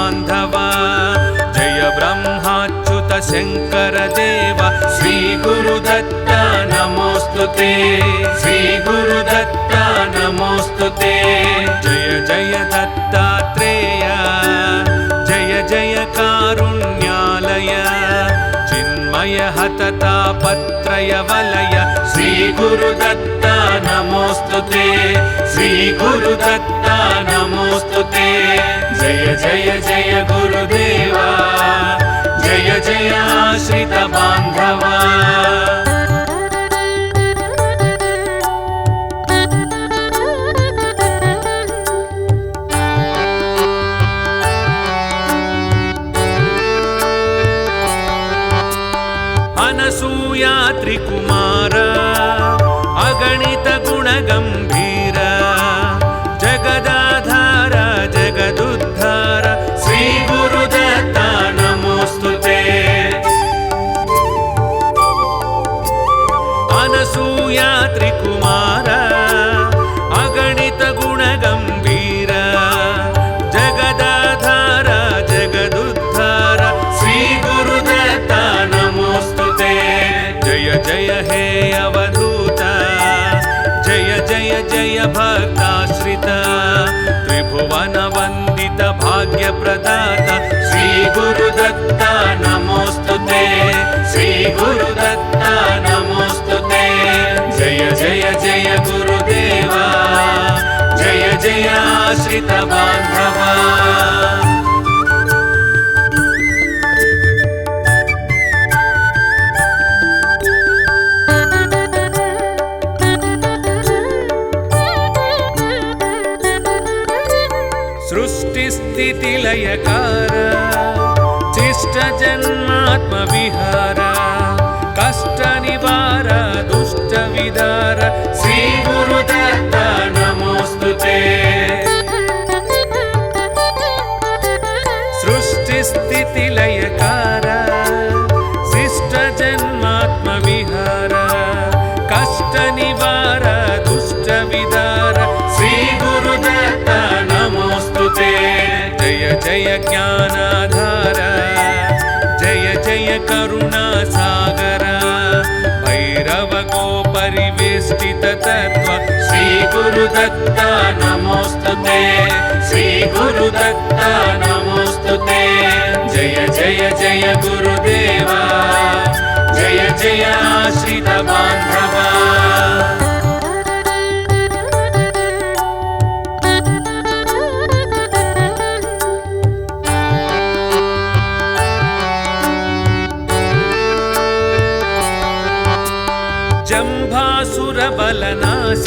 बान्धव जय ब्रह्माच्युत शङ्कर देव श्री गुरुदत्ता नमोस्तुते श्री गुरुदत्ता नमोस्तुते जय जय दत्तात्रेय जय जय कारुण्यालय चिन्मय हततापत्रय वलय श्री गुरुदत्ता नमोस्तुते श्री गुरुदत्ता नमोस्तुते जय जय जय गुरुदेवा जय जय आश्रित बान्धवा अनसूया त्रिकुमार अगणित गुणगंभीर जगदाधार जगदुद्धार श्री गुरुदत्ता नमोस्तुते अनसूया त्रिकुमार अगणित गुणगंभीर जगदाधार जगदुद्धार श्री गुरुदत्ता नमोस्तुते जय जय हे अवधूत जय जय जय भक्ताश्रित त्रिभुवन वंदित भाग्य प्रदाता श्री गुरुदत्ता नमोस्तुते श्री गुरुदत्ता नमोस्तुते जय जय जय गुरुदेवा जय जय आश्रित बान्धवा सृष्टिस्थितिलयकार शिष्ट जन्मात्म विहार कष्ट निवार दुष्ट विदार श्री गुरुदत्ता नमोस्तुते सृष्टिस्थितिलयकार शिष्ट जन्मात्म विहार कष्ट निवार दुष्ट विदार श्री गुरुदत्ता नमोस्तुते जय जय ज्ञानाधार जय जय करुणा सागर भैरव गो परिवेष्टित तत्व श्री गुरुदत्ता नमोस्तुते श्री गुरुदत्ता नमोस्तुते जय जय जय गुरुदेवा जय जय आश्रित बान्धवा जंभासुर बलनाश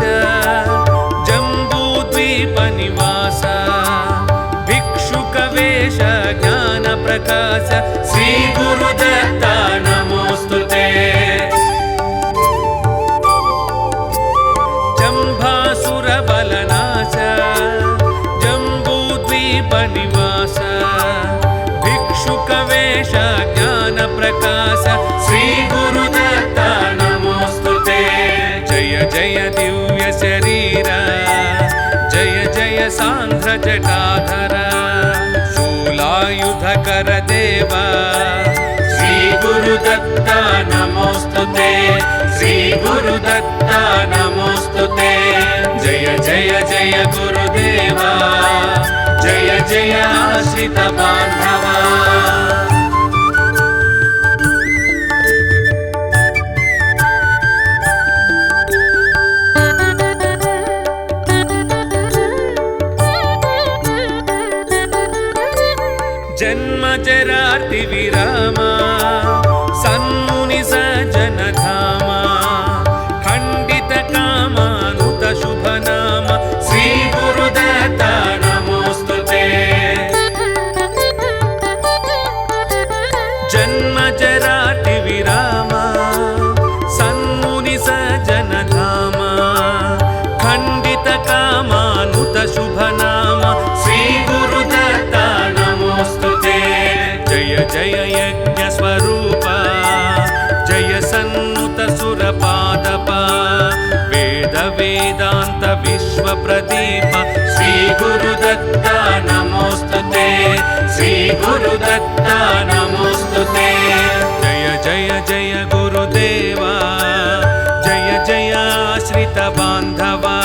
जंबूद्वीप निवास भिक्षुक वेश ज्ञान प्रकाश श्री गुरुदत्ता नमोस्तुते जंभासुर बलनाश जंबूद्वीप निवास भिक्षुक वेश ज्ञान प्रकाश श्री गुरुदत्ता जय जय दिव्य शरीर जय जय सांध्र जटाधर शूलायुधकर देव श्री गुरुदत्ता नमोस्तुते श्री गुरुदत्ता नमोस्तुते जय जय जय गुरुदेवा जय जय आश्रित बान्धवा जन्म जरार्ति विरामा सन्मुनि सज्जन धामा खंडित कामानुत शुभ नाम श्री गुरुदत्ता नमोस्तुते जन्म जरार्ति विरामा सन्मुनि सज्जन धामा खंडित कामानुत शुभ नाम श्री गुरुदत्ता नमोस्तुते जय जय यज्ञ स्वरूप जय सन्नुत सुरपादप वेद वेदांत विश्व प्रदीप श्री गुरुदत्ता नमोस्तुते श्री गुरुदत्त नमोस्तुते। जय जय जय गुरुदेवा, जय जय आश्रित बान्धवा,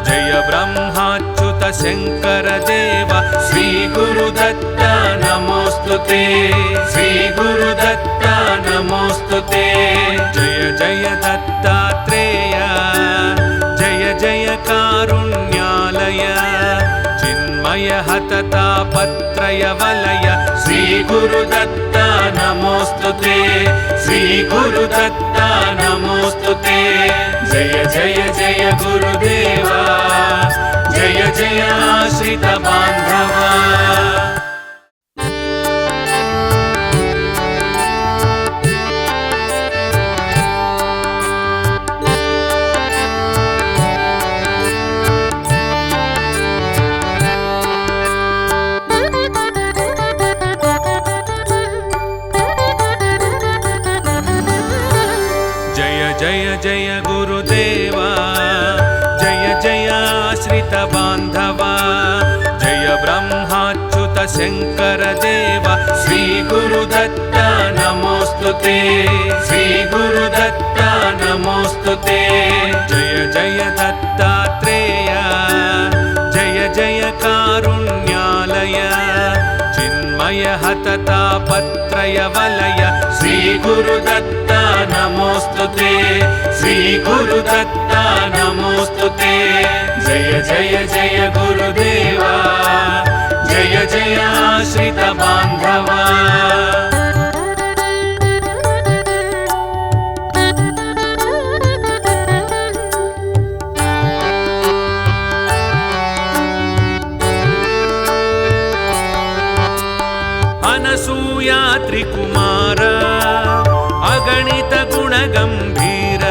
जय ब्रह्माच्युत शंकर देवा, श्री गुरुदत्त नमोस्तुते, श्री गुरुदत्त नमोस्तुते। जय जय दत्तात्रेय, जय जय कारुण्यालय, चिन्मय हततापत्रय वलय, श्री गुरुदत्त नमोस्तुते, श्री गुरुदत्त नमोस्तुते। जय जय जय गुरुदेवा, जय जय आश्रित बान्धवा। जय जय गुरुदेवा, जय जय आश्रित बान्धवा, जय ब्रह्माच्युत शंकर देवा, श्री गुरुदत्त नमोस्तुते, श्री गुरुदत्त नमोस्तुते। जय जय दत्तात्रेय, जय जय कारुण्यालय, चिन्मय हततापत्रय वलय, श्री गुरुदत्त नमोस्तुते, श्री गुरुदत्त नमोस्तुते। जय जय जय गुरुदेवा, जय जय आश्रित बान्धवा। अनसूया त्रिकुमार, अगणित गुण गंभीर,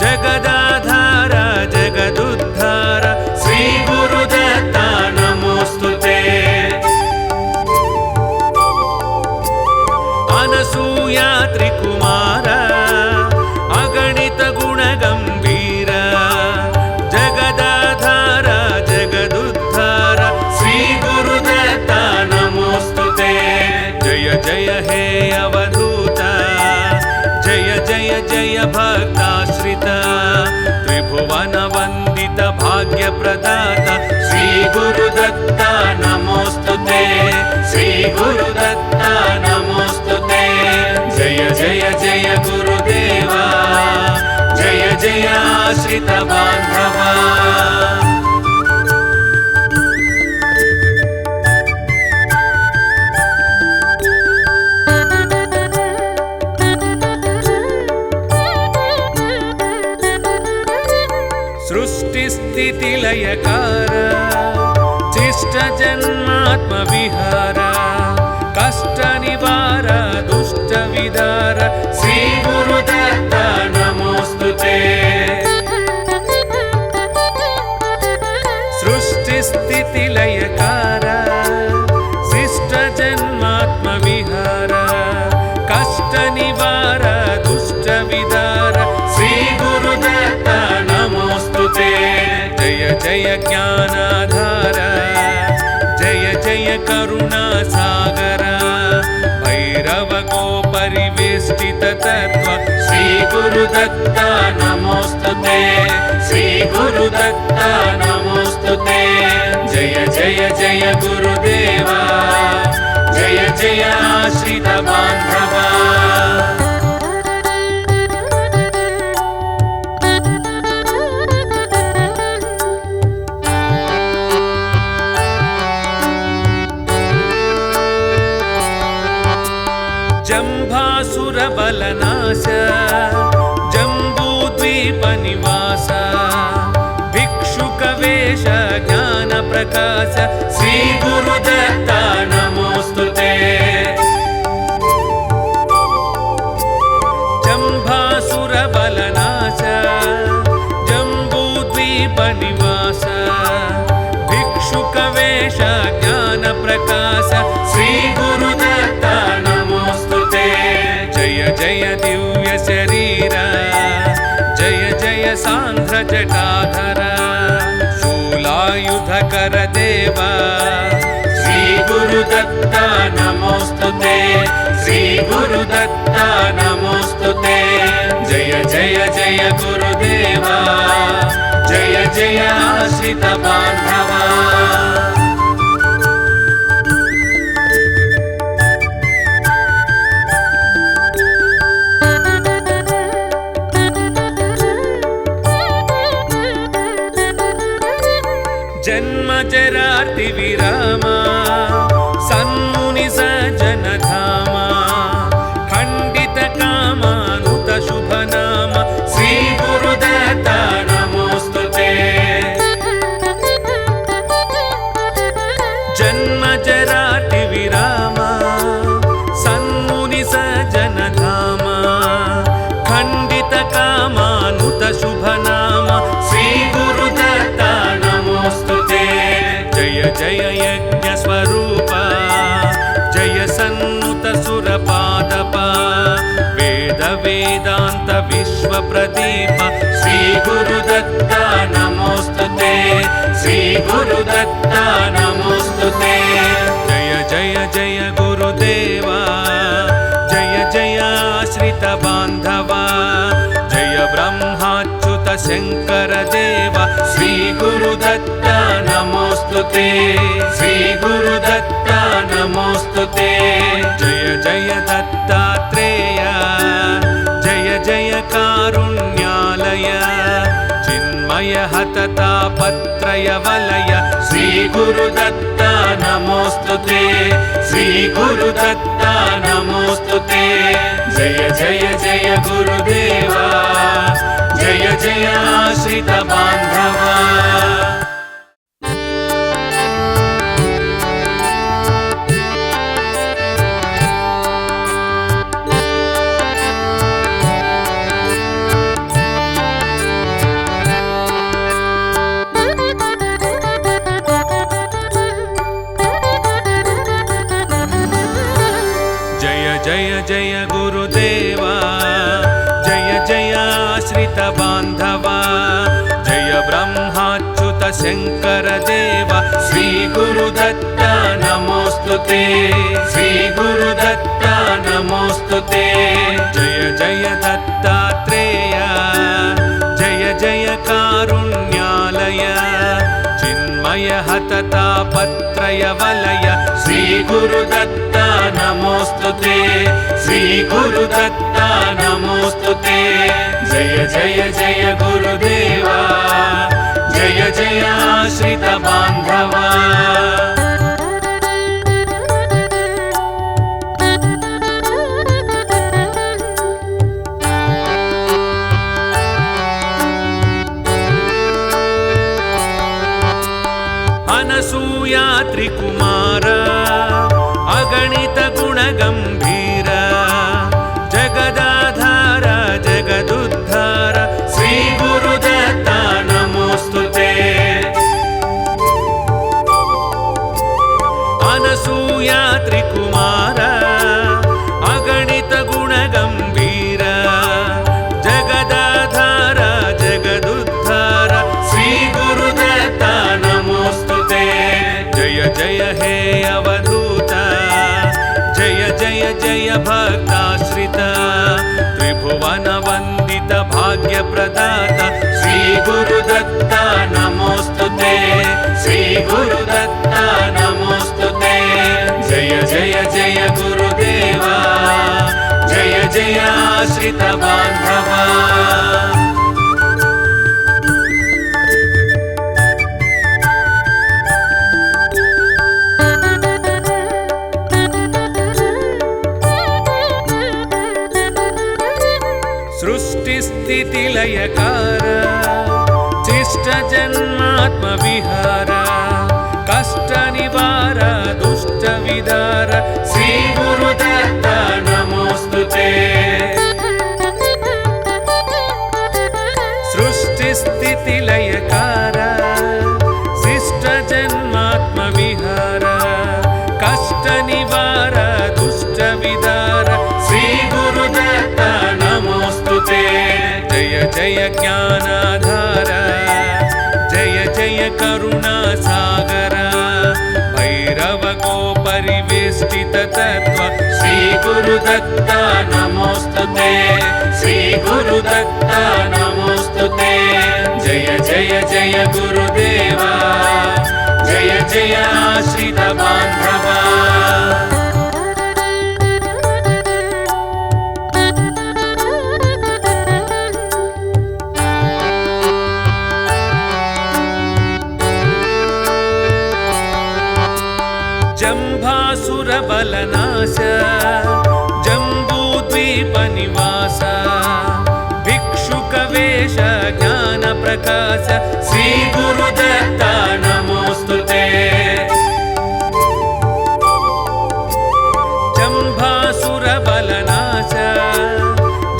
जगदाधार जगदुद्धार, श्री गुरुदत्त नमोस्तुते। अनसूया त्रिकुमार, अगणित गुण गंभीर, जगदाधार जगदुद्धार, श्री गुरुदत्त नमोस्तुते। जय जय हे अवधूत, जय जय जय भक्ताश्रित, त्रिभुवन वंदित भाग्य प्रदाता, श्री गुरुदत्त नमोस्तुते, श्री गुरुदत्त नमोस्तुते। जय जय जय गुरुदेवा, जय जय आश्रित बान्धवा। सृष्टि स्थिति लयकार, शिष्ट जन्मात्म विहार, कष्ट निवार दुष्ट विदार, श्री गुरुदत्त नमोस्तुते। सृष्टि स्थिति लयकार, शिष्ट जन्मात्म विहार, कष्ट निवार दुष्ट विदार, श्री गुरुदत्त नमोस्तुते। जय जय ज्ञानाधार, जय जय करुणा सागर, भैरव गो परिवेष्टित तत्व, श्री गुरुदत्त नमोस्तुते, श्री गुरुदत्त नमोस्तुते। जय जय जय गुरुदेवा, जय जय आश्रित बान्धवा। जंभासुर बलनाश, जंबूद्वीप निवास, भिक्षुक वेश ज्ञान प्रकाश, श्री गुरुदत्त नमोस्तुते। जंभासुर बलनाश, जंबूद्वीप निवास, भिक्षुक वेश ज्ञान प्रकाश, श्री गुरुदत्त नमोस्तुते। जय जय दिव्य शरीर, जय जय सांध्र जटाधर, शूलायुधकर देवा, श्री गुरुदत्ता नमोस्तुते श्री गुरुदत्ता नमोस्तुते जय जय जय गुरुदेवा जय जय आश्रित बांधवा जन्म जरार्ति विरामा सन्मुनि सज्जन धामा खंडित कामानुत शुभ नाम श्री गुरुदत्ता नमोस्तुते जन्म जरार्ति विरामा सन्मुनि सज्जन धामा खंडित कामानुत शुभ नाम श्री गुरुदत्ता जय जय यज्ञ स्वरूप जय सन्नुत सुरपादप वेद वेदांत विश्व प्रदीप श्री गुरुदत्ता नमोस्तुते श्री गुरुदत्ता नमोस्तुते जय जय जय गुरुदेवा जय जय आश्रित बांधवा जय ब्रह्माच्युत शंकर देवा श्री गुरुदत्ता नमोस्तुते श्री गुरुदत्ता नमोस्तुते जय जय दत्तात्रेय जय जय कारुण्यालय चिन्मय हततापत्रय वलय श्री गुरुदत्ता नमोस्तुते श्री गुरुदत्ता नमोस्तुते जय जय जय गुरुदेवा जय जय आश्रित बांधवा जय जय गुरुदेवा जय जय आश्रित बांधवा जय ब्रह्माच्युत शंकर देवा श्री गुरुदत्ता नमोस्तुते श्री गुरुदत्ता नमोस्तुते जय जय दत्तात्रेय जय जय कारुण्यालय चिन्मय हततापत्रय वलय श्री गुरुदत्ता नमोस्तुते श्री गुरुदत्ता नमोस्तुते जय जय जय गुरुदेवा जय जय आश्रित बांधवा अनसूया त्रिकुमार अगणित गुण गंभीर जगदाधार जगदुद्धार श्री गुरुदत्ता नमोस्तुते अनसूया त्रिकुमार अगणित गुण गंभीर जगदाधार जगदुद्धार श्री गुरुदत्ता नमोस्तुते जय जय हे अवधूत जय जय जय भक्ताश्रित त्रिभुवन वंदित भाग्य प्रदाता श्री गुरुदत्ता नमोस्तुते श्री गुरुदत्ता नमोस्तुते जय जय जय गुरुदेवा जय जय आश्रित बांधवा सृष्टिस्थितिलयकार शिष्ट जन्मात्म विहार कष्ट निवार दुष्ट विदार श्री गुरुदत्ता नमोस्तुते सृष्टिस्थितिलयकार शिष्ट जन्मात्म विहार कष्ट निवार दुष्ट विदार श्री गुरुदत्ता नमोस्तुते जय जय ज्ञानाधार जय जय करुणा सागर भैरव गोप परिवेष्टित तत्त्व श्री गुरुदत्ता नमोस्तुते श्री गुरुदत्ता नमोस्तुते जय जय जय गुरुदेवा जय जय आश्रित बान्धवा जम्भासुरबलनाश जम्बूद्वीपनिवास भिक्षुकवेश ज्ञानप्रकाश श्री गुरुदत्ता नमोस्तुते जम्भासुरबलनाश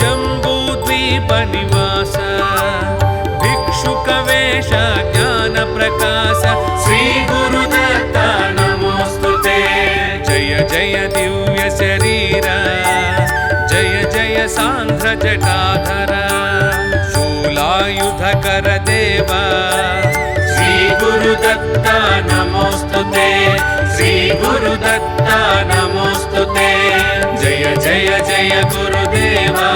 जम्बूद्वीपनिवास भिक्षुकवेश ज्ञानप्रकाश श्री गुरुदत्ता जय दिव्य शरीर जय जय सांध्र जटाधर शूलायुधकर देव श्री गुरुदत्ता नमोस्तुते श्री गुरुदत्ता नमोस्तुते जय जय जय गुरुदेवा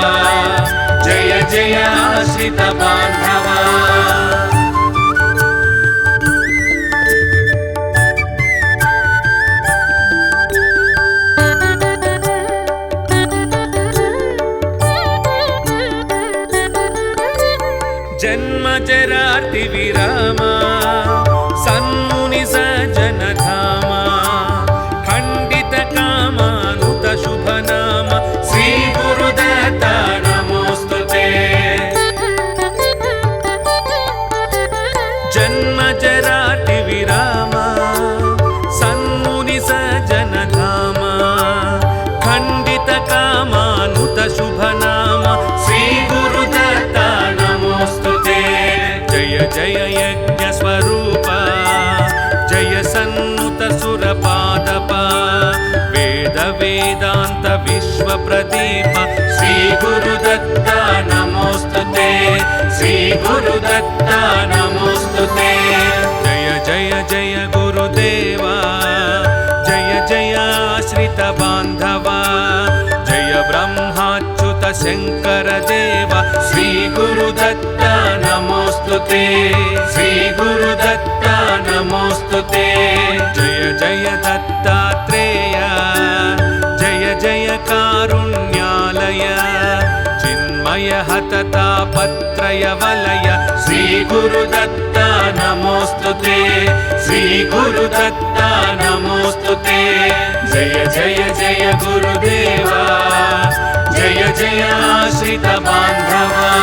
जय जय आश्रित बान्धवा जन्मजरार्ति विरामा सन्मुनि सज्जनधामा खण्डित कामानुत शुभनाम श्री गुरुदत्ता नमोस्तुते जन्मजरार्ति विरामा सन्मुनि सज्जनधामा खण्डित कामानुत शुभनाम श्री गुरुदत्ता नमोस्तुते जय जय यज्ञ स्वरूप जय सन्नुत सुरपादप वेद वेदांत विश्व प्रदीप श्री गुरुदत्ता नमोस्तुते श्री गुरुदत्ता नमोस्तुते जय जय जय गुरुदेवा जय जय आश्रित बान्धवा जय ब्रह्माच्युत शंकर देव श्री गुरुदत्ता नमोस्तुते श्री गुरुदत्ता नमोस्तुते जय जय दत्तात्रेय जय जय कारुण्यालय चिन्मय हततापत्रय वलय श्री गुरुदत्ता नमोस्तुते श्री गुरुदत्ता नमोस्तुते जय जय जय गुरुदेवा जय जय आश्रित बान्धवा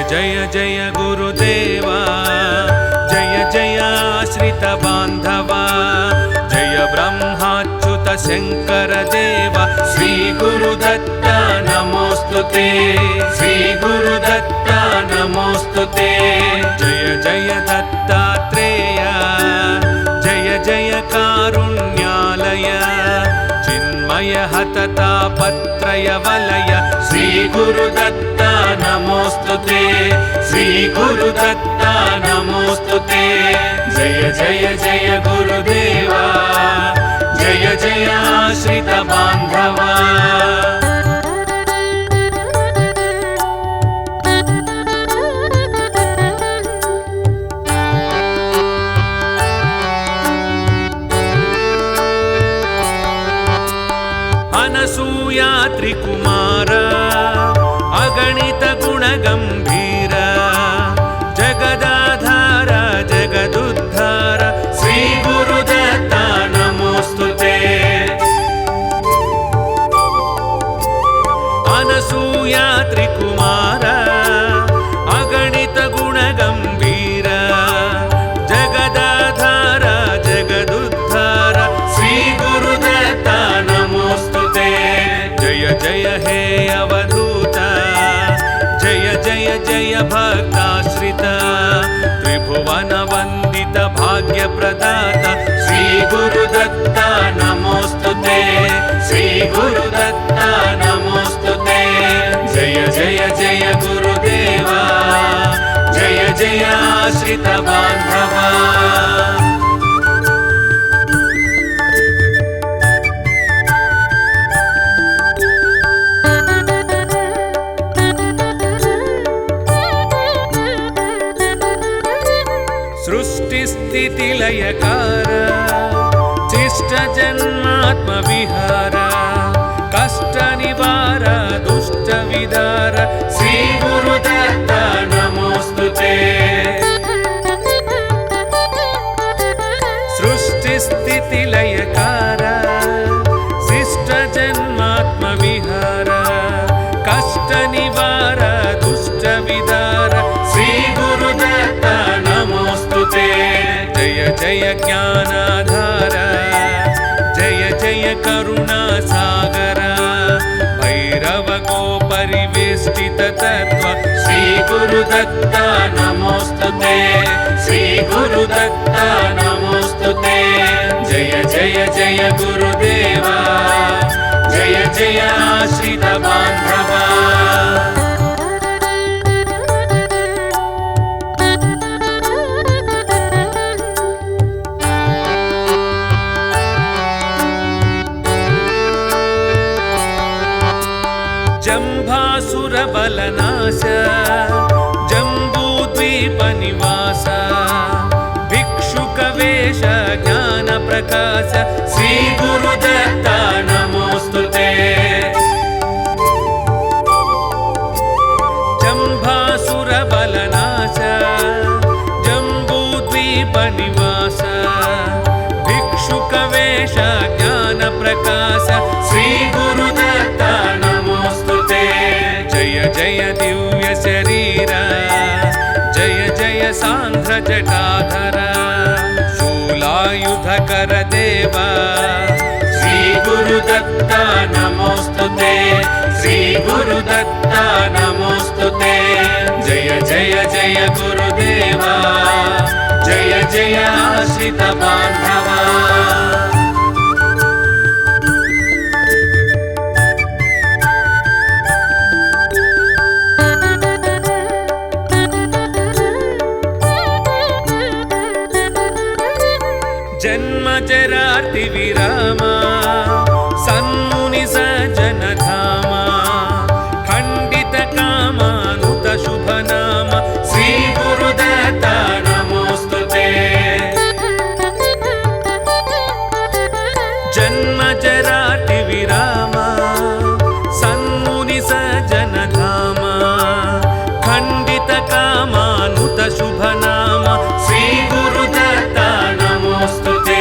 जय जय गुरुदेवा जय जय आश्रित बान्धवा जय ब्रह्माच्युत शंकर देव श्री गुरुदत्ता नमोस्तुते श्री गुरुदत्ता नमोस्तुते जय जय दत्तात्रेय जय जय कारुण्यालय चिन्मय हततापत्रय वलय श्री गुरुदत्ता नमोस्तुते श्री गुरुदत्ता नमोस्तुते जय जय जय गुरुदेवा जय जय आश्रित बान्धवा अनसूया त्रिकुमार अगणित गुणगंभीर जगदाधार जगदुद्धार श्री गुरुदत्ता नमोस्तुते अनसूया त्रिकुमार अगणित गुणगंभीर जगदाधार जगदुद्धार श्री गुरुदत्ता नमोस्तुते जय जय हे अवधूत जय जय जय भक्ताश्रित पूजिता त्रिभुवन वन्दित भाग्यप्रदाता श्री गुरुदत्ता नमोस्तुते श्री गुरुदत्ता नमोस्तुते जय जय जय गुरुदेवा जय जय आश्रित बान्धवा सृष्टिस्थितिलयकार शिष्टजन्मात्मविहार कष्टनिवार दुष्टविदार श्री गुरुदत्ता नमोस्तुते सृष्टिस्थितिलयकार शिष्टजन्मात्मविहार कष्टनिवार दुष्टविदार श्री गुरुदत्ता नमोस्तुते जय जय ज्ञानाधार जय जय करुणासागर भैरव गोपरिवेष्टित तत्त्व श्री गुरुदत्ता नमोस्तुते श्री गुरुदत्ता नमोस्तुते जय जय जय गुरुदेवा जय जय आश्रित बान्धवा जम्भासुरबलनाश जम्बूद्वीपनिवास भिक्षुकवेश ज्ञानप्रकाश श्री गुरुदत्ता नमोस्तुते जम्भासुरबलनाश जम्बूद्वीपनिवास भिक्षुकवेश ज्ञानप्रकाश श्री गुरुदत्ता जय दिव्य शरीर जय जय सांध्र जटाधर शूलायुधकर देव श्री गुरुदत्ता नमोस्तुते श्री गुरुदत्ता नमोस्तुते जय जय जय गुरुदेवा जय जय आश्रित बान्धवा जन्मजरार्ति विरामा सन्मुनि सज्जनधामा खण्डित कामानुत शुभनाम श्री गुरुदत्ता नमोस्तुते जन्मजरार्ति विरामा सन्मुनि सज्जनधामा खण्डित कामानुत शुभनाम श्री गुरुदत्ता नमोस्तुते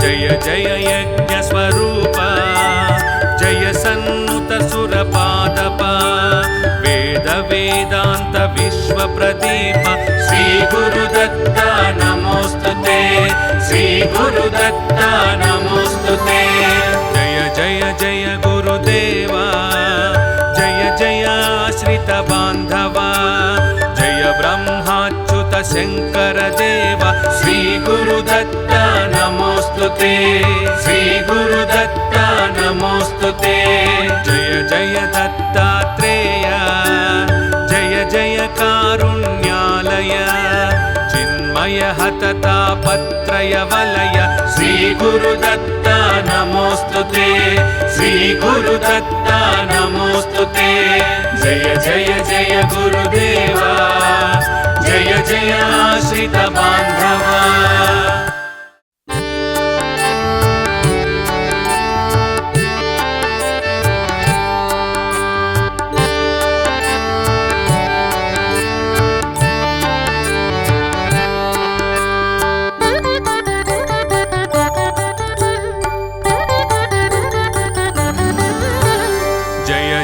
जय जय यज्ञ स्वरूप जय सन्नुत सुरपादप वेद वेदांत विश्व प्रदीप श्री गुरुदत्ता नमोस्तुते श्री गुरुदत्ता नमोस्तुते जय जय जय गुरुदेवा जय जय आश्रित बान्धवा जय ब्रह्माच्युत शंकर देव श्री गुरुदत्ता नमोस्तुते श्री गुरुदत्ता नमोस्तुते जय जय दत्तात्रेय जय जय कारुण्यालय चिन्मय हततापत्रय वलय श्री गुरुदत्ता नमोस्तुते श्री गुरुदत्ता नमोस्तुते जय जय जय गुरुदेवा जय जय आश्रित बान्धवा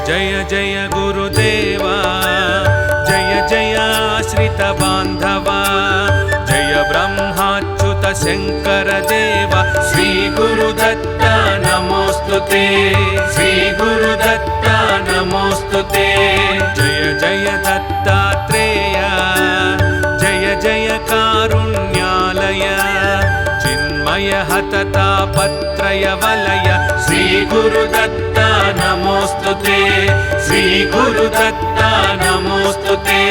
जय जय गुरुदेवा जय जय आश्रित बान्धवा जय ब्रह्माच्युत शंकर देव श्री गुरुदत्ता नमोस्तुते श्री गुरुदत्ता नमोस्तुते जय जय दत्तात्रेय विस्मय हततापत्रय वलय श्री गुरुदत्ता नमोस्तुते श्री गुरुदत्ता नमोस्तुते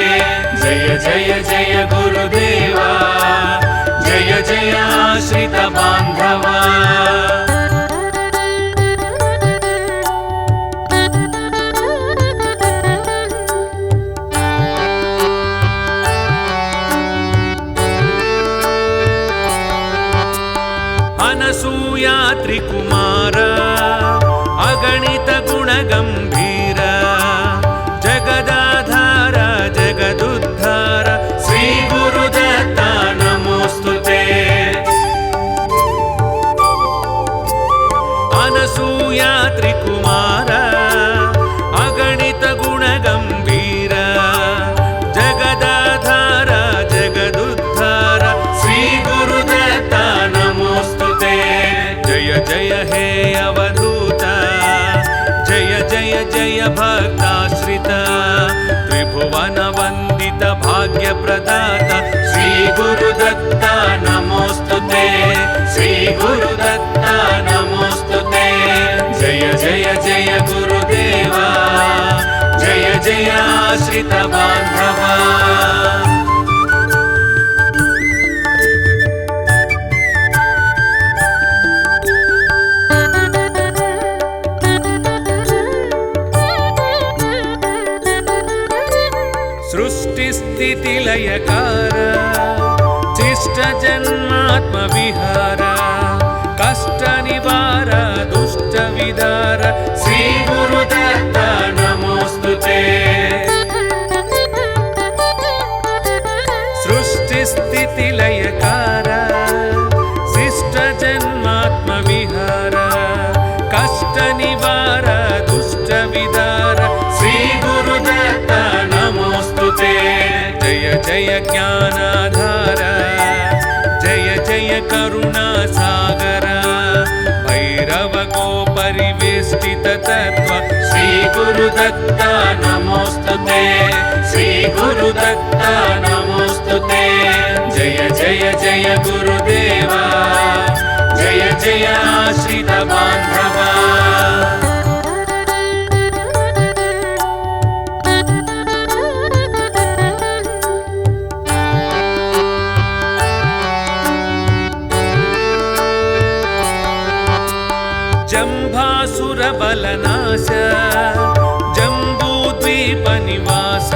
जय जय जय गुरुदेवा जय जय आश्रित बांधवा अनसूया त्रिकुमार अगणित गुण गंभीर जगदाधार जगदुद्धार श्री गुरुदत्ता नमोस्तुते अनसूया त्रिकुमार अगणित गुण गंभीर जगदाधार जगदुद्धार श्री गुरुदत्ता नमोस्तुते जय जय हे अवधूत जय जय जय भक्ताश्रित त्रिभुवन वंदित भाग्य प्रदाता श्री गुरुदत्ता नमोस्तुते श्री गुरुदत्ता नमोस्तुते जय जय जय गुरुदेवा जय जय आश्रित बांधवा सृष्टिस्थितिलयकार शिष्ट जन्मात्म विहार कष्ट निवार दुष्ट विदार श्री गुरुदत्ता नमोस्तुते सृष्टिस्थितिलयकार शिष्ट जन्मात्म विहार कष्ट निवार दुष्ट विदार श्री गुरुदत्ता नमोस्तुते जय जय ज्ञानाधार जय जय करुणा सागर भैरव गो परिवेष्टित तत्व श्री गुरुदत्ता नमोस्तुते श्री गुरुदत्ता नमोस्तुते जय जय जय गुरुदेवा जय जय आश्रित बांधवा जंभासुर बलनाश जंबूद्वीप निवास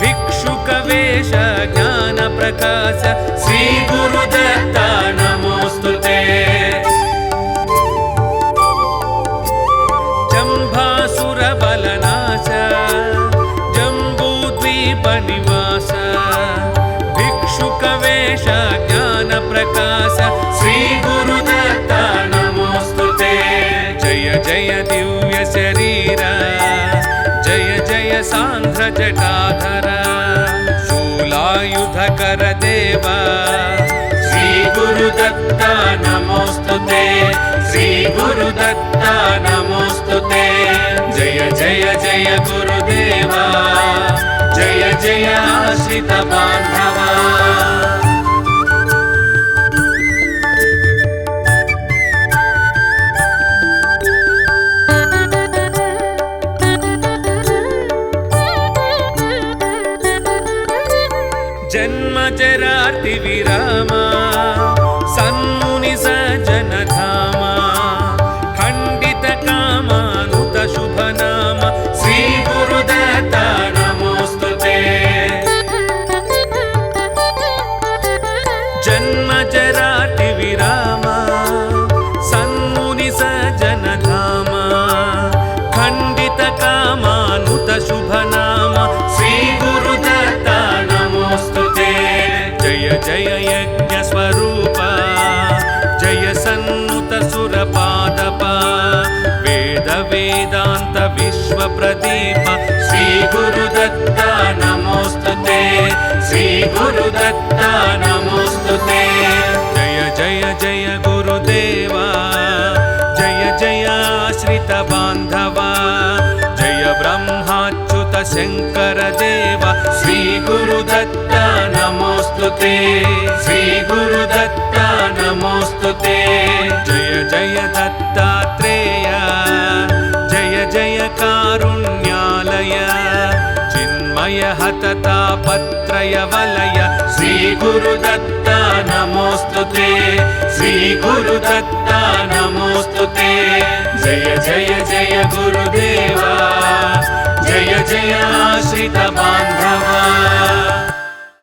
भिक्षुक वेश ज्ञान प्रकाश श्री गुरुदत्ता नमोस्तुते जंभासुर बलनाश जंबूद्वीप निवास भिक्षुक वेश ज्ञान प्रकाश श्री गुरुदत्ता नमोस्तुते जय जय दिव्य शरीर जय जय सांध्र जटाधर शूलायुधकर देव श्री गुरुदत्ता नमोस्तुते श्री गुरुदत्ता नमोस्तुते जय जय जय गुरुदेवा जय जय आश्रित बांधवा जन्म जरार्ति विरामा सन्मुनि सज्जन धामा खंडित कामानुत शुभ नाम श्री गुरुदत्ता नमोस्तुते जन्म जरार्ति विरामा सन्मुनि सज्जन धामा खंडित कामानुत शुभ नाम श्री गुरुदत्ता नमोस्तुते जय जय यज्ञ स्वरूप जय सन्नुत सुरपादप वेद वेदांत विश्व प्रदीप श्री गुरुदत्ता नमोस्तुते श्री गुरुदत्ता नमोस्तुते जय जय जय गुरुदेवा जय जय आश्रित बांधवा जय ब्रह्माच्युत शंकर देव श्री गुरुदत्ता नमोस्तुते श्री गुरुदत्ता नमोस्तुते नमोऽस्तुते जय जय दत्तात्रेय जय जय कारुण्यालय चिन्मय हततापत्रय वलय श्रीगुरुदत्ता नमोऽस्तुते श्रीगुरुदत्ता नमोऽस्तुते जय जय जय गुरुदेवा जय जय आश्रित बान्धवा।